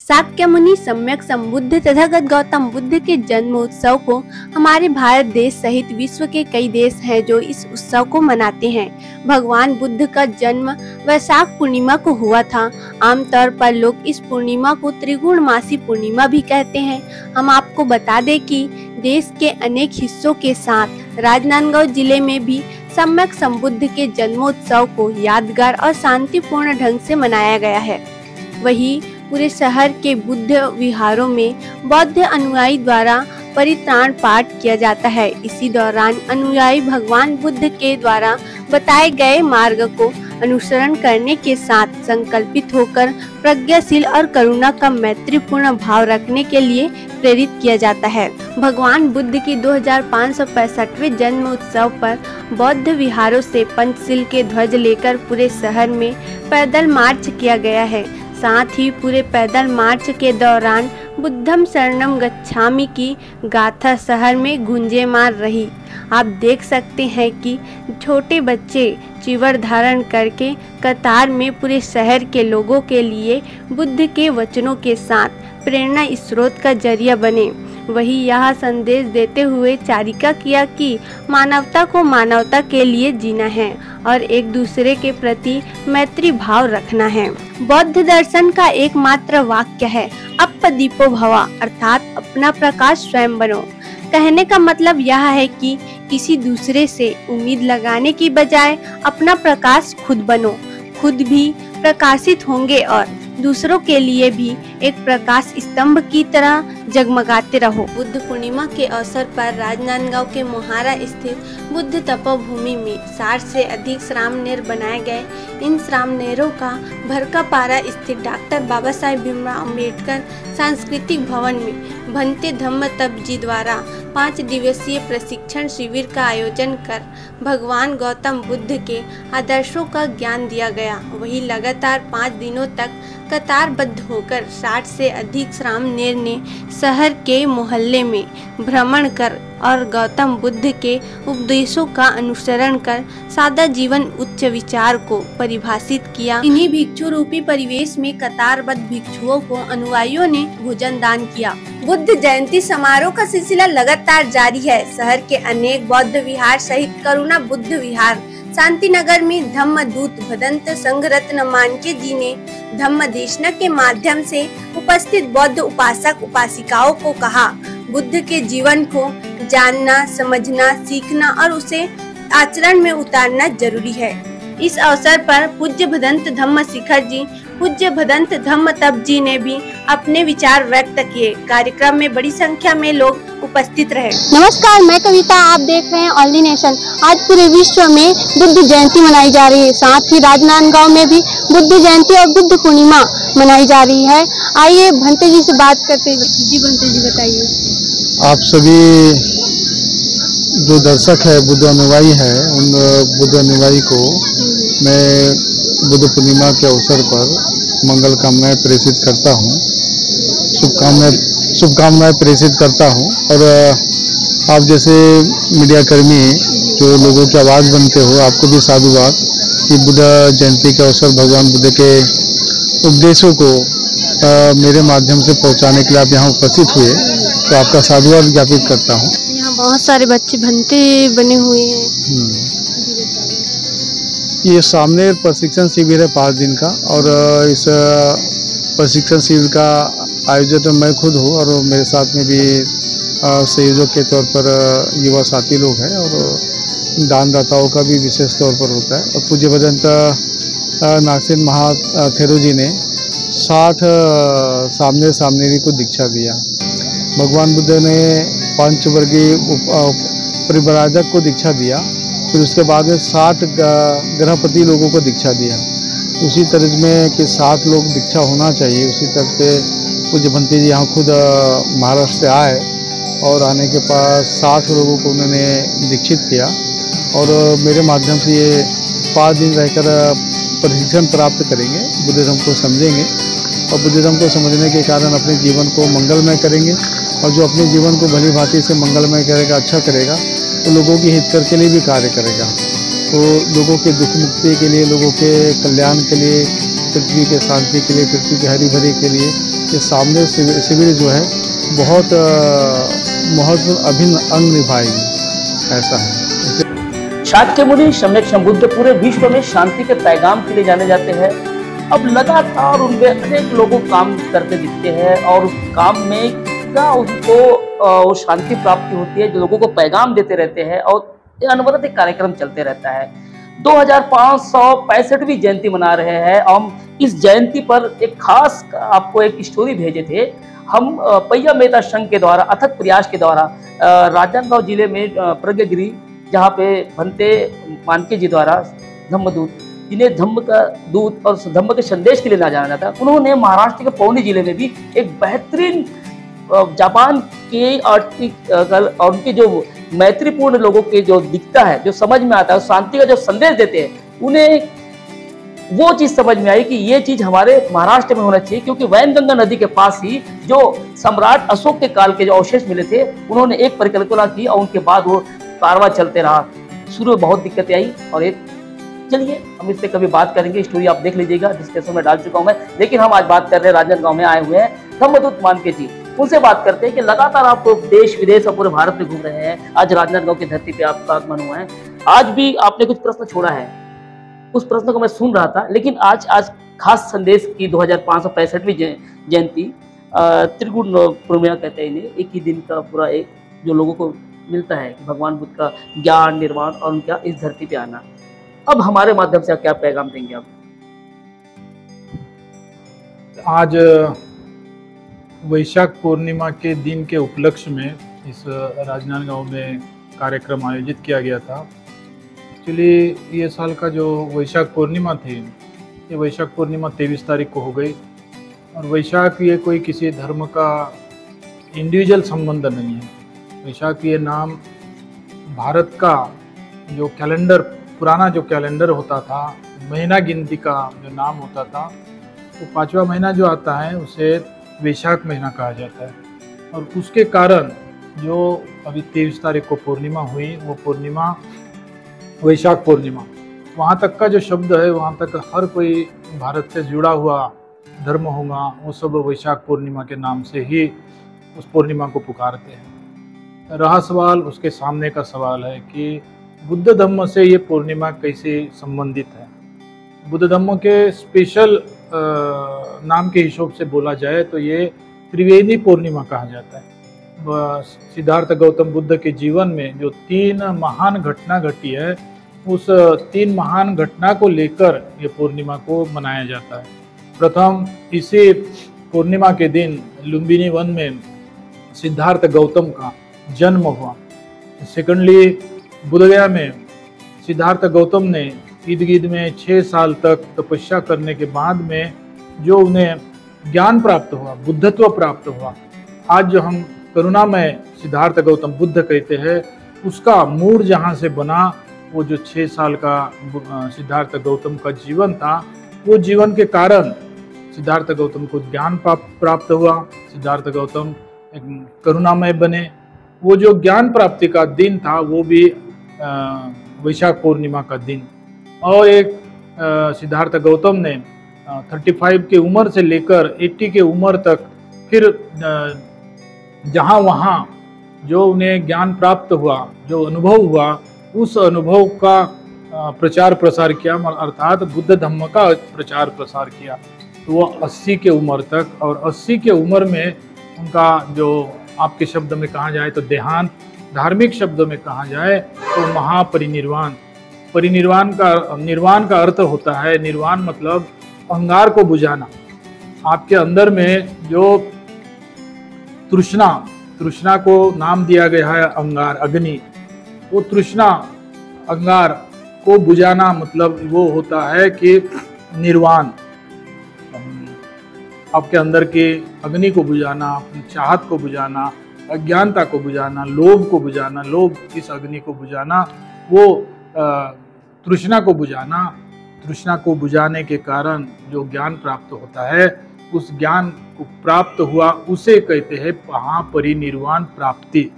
शाक्य मुनि सम्यक संबुद्ध तथागत गौतम बुद्ध के जन्म उत्सव को हमारे भारत देश सहित विश्व के कई देश हैं जो इस उत्सव को मनाते हैं। भगवान बुद्ध का जन्म वैशाख पूर्णिमा को हुआ था। आमतौर पर लोग इस पूर्णिमा को त्रिगुणमासी पूर्णिमा भी कहते हैं। हम आपको बता दें कि देश के अनेक हिस्सों के साथ राजनांदगांव जिले में भी सम्यक संबुद्ध के जन्मोत्सव को यादगार और शांतिपूर्ण ढंग से मनाया गया है। वहीं पूरे शहर के बुद्ध विहारों में बौद्ध अनुयायी द्वारा परित्राण पाठ किया जाता है। इसी दौरान अनुयायी भगवान बुद्ध के द्वारा बताए गए मार्ग को अनुसरण करने के साथ संकल्पित होकर प्रज्ञाशील और करुणा का मैत्रीपूर्ण भाव रखने के लिए प्रेरित किया जाता है। भगवान बुद्ध की 2565वें जन्म उत्सव पर बौद्ध विहारों से पंचशील के ध्वज लेकर पूरे शहर में पैदल मार्च किया गया है। साथ ही पूरे पैदल मार्च के दौरान बुद्धम शरणम गच्छामि की गाथा शहर में गूंजे मार रही। आप देख सकते हैं कि छोटे बच्चे चीवर धारण करके कतार में पूरे शहर के लोगों के लिए बुद्ध के वचनों के साथ प्रेरणा स्रोत का जरिया बने। वही यह संदेश देते हुए चारिका किया कि मानवता को मानवता के लिए जीना है और एक दूसरे के प्रति मैत्री भाव रखना है। बौद्ध दर्शन का एकमात्र वाक्य है अपदीपो भवा, अर्थात अपना प्रकाश स्वयं बनो। कहने का मतलब यह है कि किसी दूसरे से उम्मीद लगाने की बजाय अपना प्रकाश खुद बनो। खुद भी प्रकाशित होंगे और दूसरों के लिए भी एक प्रकाश स्तंभ की तरह जगमगाते रहो। बुद्ध पूर्णिमा के अवसर पर राजनांदगांव के मोहारा स्थित बुद्ध तपोभूमि में 60 से अधिक श्रामनेर बनाए गए। इन श्रामनेरों का भरकापारा स्थित डॉक्टर बाबा साहेब भीमराव अम्बेडकर सांस्कृतिक भवन में भंते धम्म तप जी द्वारा 5 दिवसीय प्रशिक्षण शिविर का आयोजन कर भगवान गौतम बुद्ध के आदर्शों का ज्ञान दिया गया। वही लगातार 5 दिनों तक कतारबद्ध होकर 60 से अधिक श्रामनेर ने शहर के मोहल्ले में भ्रमण कर और गौतम बुद्ध के उपदेशों का अनुसरण कर सादा जीवन उच्च विचार को परिभाषित किया। इन्हीं भिक्षु रूपी परिवेश में कतारबद्ध भिक्षुओं को अनुयायियों ने भोजन दान किया। बुद्ध जयंती समारोह का सिलसिला लगातार जारी है। शहर के अनेक बौद्ध विहार सहित करुणा बुद्ध विहार शांतिनगर में धम्म दूत भदंत संघ रत्न मानके जी ने धम्म देशना के माध्यम से उपस्थित बौद्ध उपासक उपासिकाओं को कहा, बुद्ध के जीवन को जानना, समझना, सीखना और उसे आचरण में उतारना जरूरी है। इस अवसर पर पूज्य भदंत धम्म शिखर जी, पूज्य भदंत धम्म तप जी ने भी अपने विचार व्यक्त किए। कार्यक्रम में बड़ी संख्या में लोग उपस्थित रहे। नमस्कार, मैं कविता, आप देख रहे हैं ऑल द नेशन। आज पूरे विश्व में बुद्ध जयंती मनाई जा रही है। साथ ही राजनांदगांव में भी बुद्ध जयंती और बुद्ध पूर्णिमा मनाई जा रही है। आइए भंते जी से बात करते हैं। जी भंते जी बताइए। आप सभी जो दर्शक है, बुद्ध अनुयायी है, उन बुद्ध अनुयायी को मैं बुद्ध पूर्णिमा के अवसर पर मंगल कामनाएं प्रेषित करता हूँ, शुभकामनाएं प्रेषित करता हूँ। और आप जैसे मीडिया कर्मी जो लोगों की आवाज़ बनते हो, आपको भी साधुवाद कि बुद्ध जयंती के अवसर भगवान बुद्ध के उपदेशों को मेरे माध्यम से पहुँचाने के लिए आप यहाँ उपस्थित हुए, तो आपका साधुवाद ज्ञापित करता हूँ। यहाँ बहुत सारे बच्चे भंते बने हुए हैं। ये सामने प्रशिक्षण शिविर है 5 दिन का, और इस प्रशिक्षण शिविर का आयोजक मैं खुद हूँ और मेरे साथ में भी संयोजक के तौर पर युवा साथी लोग हैं, और दानदाताओं का भी विशेष तौर पर होता है। और पूज्य भदंत नागसेन महाथेरो जी ने 60 सामनेरी को दीक्षा दिया। भगवान बुद्ध ने पंचवर्गीय परिव्राजक को दीक्षा दिया, फिर उसके बाद में 60 गृहपति लोगों को दीक्षा दिया। उसी तरह में कि 60 लोग दीक्षा होना चाहिए, उसी तरह से पूज्य भंते जी यहाँ खुद महाराष्ट्र से आए और आने के पास 60 लोगों को उन्होंने दीक्षित किया। और मेरे माध्यम से ये 5 दिन रहकर प्रशिक्षण प्राप्त करेंगे, बुद्धिज्म को समझेंगे और बुद्धिज्म को समझने के कारण अपने जीवन को मंगलमय करेंगे। और जो अपने जीवन को भली भांति से मंगलमय करेगा, अच्छा करेगा, तो लोगों की हित कर के लिए भी कार्य करेगा। तो लोगों के दुख मुक्ति के लिए, लोगों के कल्याण के लिए, पृथ्वी के शांति के लिए, पृथ्वी के हरी भरी के लिए के सामने शिविर जो है बहुत महत्वपूर्ण अभिन्न अंग निभाएगी, ऐसा है। शाक्य मुनि सम्यक संबुद्ध पूरे विश्व में शांति के पैगाम के लिए जाने जाते हैं। अब लगातार उनमें अनेक लोगों काम करते दिखते हैं और उस काम में क्या उनको वो शांति प्राप्ति होती है, जो लोगों को पैगाम देते रहते हैं और ये अनवरत एक कार्यक्रम चलते रहता है। 2565वीं जयंती मना रहे हैं। हम इस जयंती पर एक खास आपको एक स्टोरी भेजे थे। हम पहिया मेहता संघ के द्वारा अथक प्रयास के द्वारा राजनांदगांव जिले में प्रज्ञगिरी, जहाँ पे भंते मानके जी द्वारा धम्मदूत, जिन्हें धम्म का दूत और धम्म के संदेश के लिए ना जाना जाता, उन्होंने महाराष्ट्र के पौनी जिले में भी एक बेहतरीन जापान के आर्टिकल और उनके जो मैत्रीपूर्ण लोगों के जो दिखता है, जो समझ में आता है, शांति का जो संदेश देते हैं, उन्हें वो चीज समझ में आई कि ये चीज हमारे महाराष्ट्र में होना चाहिए। क्योंकि वैनगंगा नदी के पास ही जो सम्राट अशोक के काल के जो अवशेष मिले थे, उन्होंने एक परिकल्पना की और उनके बाद वो कारवां चलते रहा। शुरू में बहुत दिक्कतें आई और एक चलिए हम इस पे कभी बात करेंगे, स्टोरी आप देख लीजिएगा, डिस्कशन में डाल चुका हूं मैं। लेकिन हम आज बात कर रहे हैं राजनांदगांव में आए हुए हैं धम्मदूत मानके जी, उनसे बात करते हैं कि लगातार आप देश विदेश और पूरे भारत में घूम रहे हैं। आज राजनांदगांव की धरती पे आपका आगमन हुआ है। आज भी आपने कुछ प्रश्न छोड़ा है, उस प्रश्न को मैं सुन रहा था। लेकिन आज खास संदेश की 2565वीं जयंती, त्रिगुण पूर्णिमा कहते हैं इन्हें, एक ही दिन का पूरा एक जो लोगों को मिलता है कि भगवान बुद्ध का ज्ञान, निर्वाण और उनका इस धरती पे आना। अब हमारे माध्यम से क्या पैगाम देंगे आप? आज वैशाख पूर्णिमा के दिन के उपलक्ष्य में इस राजनांदगांव में कार्यक्रम आयोजित किया गया था। एक्चुअली ये साल का जो वैशाख पूर्णिमा थी, ये वैशाख पूर्णिमा 23 तारीख को हो गई। और वैशाख ये कोई किसी धर्म का इंडिविजुअल संबंध नहीं है। वैशाख ये नाम भारत का जो कैलेंडर, पुराना जो कैलेंडर होता था, महीना गिनती का जो नाम होता था, तो 5वां महीना जो आता है उसे वैशाख महीना कहा जाता है। और उसके कारण जो अभी 23 तारीख को पूर्णिमा हुई, वो पूर्णिमा वैशाख पूर्णिमा, वहाँ तक का जो शब्द है, वहाँ तक हर कोई भारत से जुड़ा हुआ धर्म होगा, वो सब वैशाख पूर्णिमा के नाम से ही उस पूर्णिमा को पुकारते हैं। रहा सवाल उसके सामने का सवाल है कि बुद्ध धम्म से ये पूर्णिमा कैसे संबंधित है। बुद्ध धम्म के स्पेशल नाम के हिसाब से बोला जाए तो ये त्रिवेणी पूर्णिमा कहा जाता है। सिद्धार्थ गौतम बुद्ध के जीवन में जो 3 महान घटना घटी है, उस 3 महान घटना को लेकर ये पूर्णिमा को मनाया जाता है। प्रथम, इसी पूर्णिमा के दिन लुम्बिनी वन में सिद्धार्थ गौतम का जन्म हुआ। सेकेंडली, बुद्धगया में सिद्धार्थ गौतम ने इर्द-गिर्द में 6 साल तक तपस्या करने के बाद में जो उन्हें ज्ञान प्राप्त हुआ, बुद्धत्व प्राप्त हुआ, आज जो हम करुणामय सिद्धार्थ गौतम बुद्ध कहते हैं, उसका मूल जहाँ से बना, वो जो 6 साल का सिद्धार्थ गौतम का जीवन था, वो जीवन के कारण सिद्धार्थ गौतम को ज्ञान प्राप्त हुआ। सिद्धार्थ गौतम एक करुणामय बने। वो जो ज्ञान प्राप्ति का दिन था, वो भी वैशाख पूर्णिमा का दिन। और एक सिद्धार्थ गौतम ने 35 की उम्र से लेकर 80 की उम्र तक फिर जहाँ वहाँ जो उन्हें ज्ञान प्राप्त हुआ, जो अनुभव हुआ, उस अनुभव का प्रचार प्रसार किया, अर्थात बुद्ध धम्म का प्रचार प्रसार किया। तो वो 80 की उम्र तक, और 80 की उम्र में उनका जो आपके शब्द में कहा जाए तो देहांत, धार्मिक शब्दों में कहा जाए तो महापरिनिर्वाण। निर्वाण का अर्थ होता है, निर्वाण मतलब अहंकार को बुझाना। आपके अंदर में जो तृष्णा को नाम दिया गया है अंगार, अग्नि, वो तृष्णा अंगार को बुझाना मतलब वो होता है कि निर्वाण। आपके अंदर के अग्नि को बुझाना, अपनी चाहत को बुझाना, अज्ञानता को बुझाना, लोभ को बुझाना, लोभ इस अग्नि को बुझाना, वो तृष्णा को बुझाना। तृष्णा को बुझाने के कारण जो ज्ञान प्राप्त होता है, उस ज्ञान को प्राप्त हुआ उसे कहते हैं महापरिनिर्वाण प्राप्ति।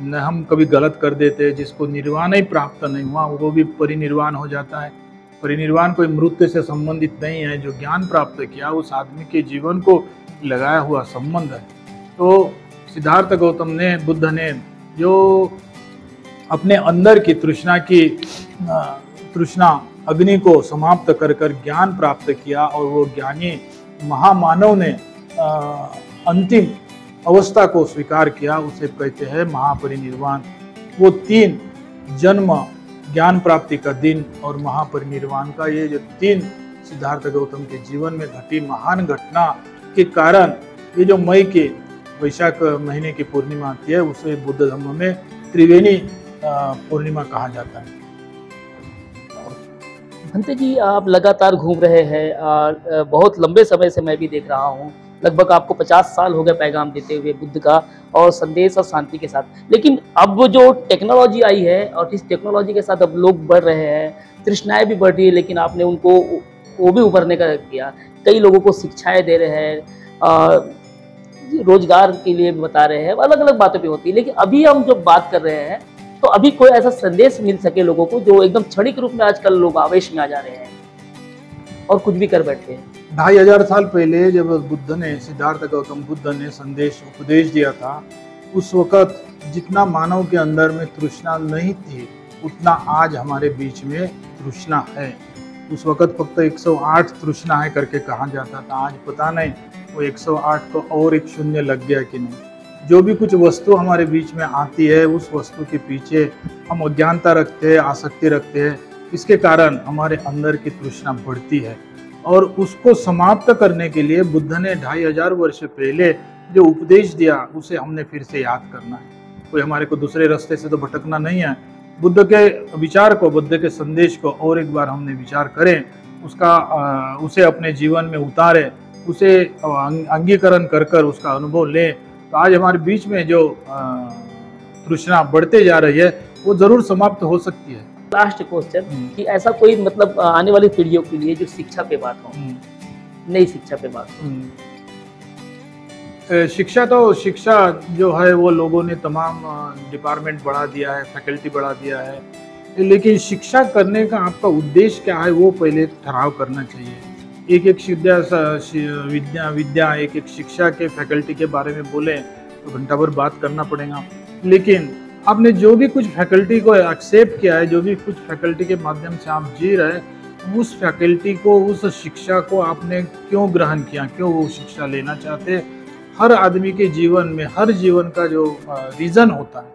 न हम कभी गलत कर देते हैं, जिसको निर्वाण ही प्राप्त नहीं हुआ वो भी परिनिर्वाण हो जाता है। परिनिर्वाण कोई मृत्यु से संबंधित नहीं है। जो ज्ञान प्राप्त किया उस आदमी के जीवन को लगाया हुआ संबंध है। तो सिद्धार्थ गौतम ने, बुद्ध ने जो अपने अंदर की तृष्णा अग्नि को समाप्त कर कर ज्ञान प्राप्त किया, और वो ज्ञानी महामानव ने अंतिम अवस्था को स्वीकार किया, उसे कहते हैं महापरिनिर्वाण। वो 3 जन्म, ज्ञान प्राप्ति का दिन और महापरिनिर्वाण का, ये जो 3 सिद्धार्थ गौतम के जीवन में घटी महान घटना के कारण ये जो मई के वैशाख महीने की पूर्णिमा आती है, उसे बुद्ध धर्म में त्रिवेणी पूर्णिमा कहा जाता है। भंते जी, आप लगातार घूम रहे हैं और बहुत लंबे समय से मैं भी देख रहा हूँ, लगभग आपको 50 साल हो गए पैगाम देते हुए बुद्ध का और संदेश और शांति के साथ। लेकिन अब जो टेक्नोलॉजी आई है और इस टेक्नोलॉजी के साथ अब लोग बढ़ रहे हैं, तृष्णाएं भी बढ़ रही है, लेकिन आपने उनको वो भी उभरने का किया। कई लोगों को शिक्षाएं दे रहे हैं, रोजगार के लिए भी बता रहे हैं, अलग अलग बातें भी होती है। लेकिन अभी हम जब बात कर रहे हैं तो अभी कोई ऐसा संदेश मिल सके लोगों को, जो एकदम क्षणिक रूप में आजकल लोग आवेश में आ जा रहे हैं और कुछ भी कर बैठते हैं। 2500 साल पहले जब बुद्ध ने, सिद्धार्थ गौतम बुद्ध ने संदेश उपदेश दिया था, उस वक़्त जितना मानव के अंदर में तृष्णा नहीं थी, उतना आज हमारे बीच में तृष्णा है। उस वक़्त फक्त 108 तृष्णा है करके कहा जाता था, आज पता नहीं वो 108 को और एक शून्य लग गया कि नहीं। जो भी कुछ वस्तु हमारे बीच में आती है, उस वस्तु के पीछे हम अज्ञानता रखते हैं, आसक्ति रखते हैं, इसके कारण हमारे अंदर की तृष्णा बढ़ती है। और उसको समाप्त करने के लिए बुद्ध ने 2500 वर्ष पहले जो उपदेश दिया, उसे हमने फिर से याद करना है। कोई हमारे को दूसरे रास्ते से तो भटकना नहीं है। बुद्ध के विचार को, बुद्ध के संदेश को और एक बार हमने विचार करें, उसे अपने जीवन में उतारें, उसे अंगीकरण कर कर उसका अनुभव लें, तो आज हमारे बीच में जो तृष्णा बढ़ते जा रही है वो जरूर समाप्त हो सकती है। लास्ट क्वेश्चन कि ऐसा कोई मतलब आने वाली पीढ़ियों के लिए जो शिक्षा पे बात हो, नई शिक्षा पे बात हो। शिक्षा जो है वो लोगों ने तमाम डिपार्टमेंट बढ़ा दिया है, फैकल्टी बढ़ा दिया है, लेकिन शिक्षा करने का आपका उद्देश्य क्या है वो पहले ठहराव करना चाहिए। एक विद्या एक शिक्षा के फैकल्टी के बारे में बोले तो घंटा भर बात करना पड़ेगा, लेकिन आपने जो भी कुछ फैकल्टी को एक्सेप्ट किया है, जो भी कुछ फैकल्टी के माध्यम से आप जी रहे हैं, उस फैकल्टी को, उस शिक्षा को आपने क्यों ग्रहण किया, क्यों वो शिक्षा लेना चाहते हैं। हर आदमी के जीवन में, हर जीवन का जो रीज़न होता है,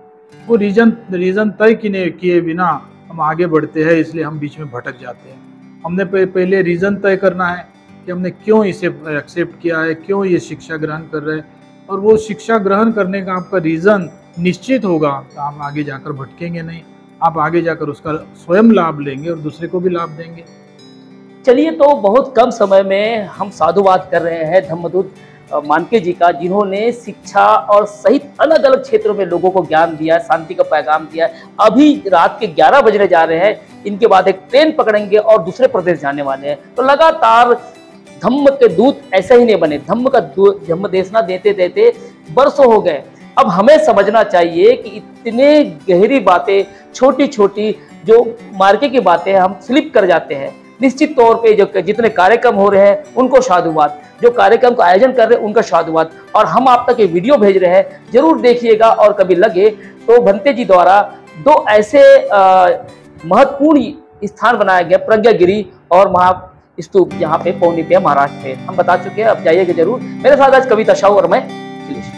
वो रीज़न तय किए बिना हम आगे बढ़ते हैं, इसलिए हम बीच में भटक जाते हैं। हमने पहले रीज़न तय करना है कि हमने क्यों इसे एक्सेप्ट किया है, क्यों ये शिक्षा ग्रहण कर रहे हैं, और वो शिक्षा ग्रहण करने का आपका रीज़न निश्चित होगा तो आप आगे जाकर भटकेंगे नहीं, आप आगे जाकर उसका स्वयं लाभ लेंगे और दूसरे को भी लाभ देंगे। चलिए, तो बहुत कम समय में हम साधुवाद कर रहे हैं धम्मदूत मानके जी का, जिन्होंने शिक्षा और सहित अलग अलग क्षेत्रों में लोगों को ज्ञान दिया, शांति का पैगाम दिया। अभी रात के 11 बजने जा रहे हैं, इनके बाद एक ट्रेन पकड़ेंगे और दूसरे प्रदेश जाने वाले हैं। तो लगातार धम्म के दूत ऐसे ही नहीं बने, धम्म देशना देते देते बरसों हो गए। अब हमें समझना चाहिए कि इतने गहरी बातें, छोटी छोटी जो मार्के की बातें हम स्लिप कर जाते हैं। निश्चित तौर पे जो जितने कार्यक्रम हो रहे हैं उनको साधुवाद, जो कार्यक्रम का आयोजन कर रहे हैं उनका साधुवाद, और हम आप तक ये वीडियो भेज रहे हैं, जरूर देखिएगा। और कभी लगे तो भंते जी द्वारा 2 ऐसे महत्वपूर्ण स्थान बनाया गया, प्रज्ञागिरी और महास्तूप, यहाँ पे पौनी पे महाराष्ट्र पे हम बता चुके हैं। अब जाइएगा जरूर। मेरे साथ आज कविता शाह और मैं अखिलेश।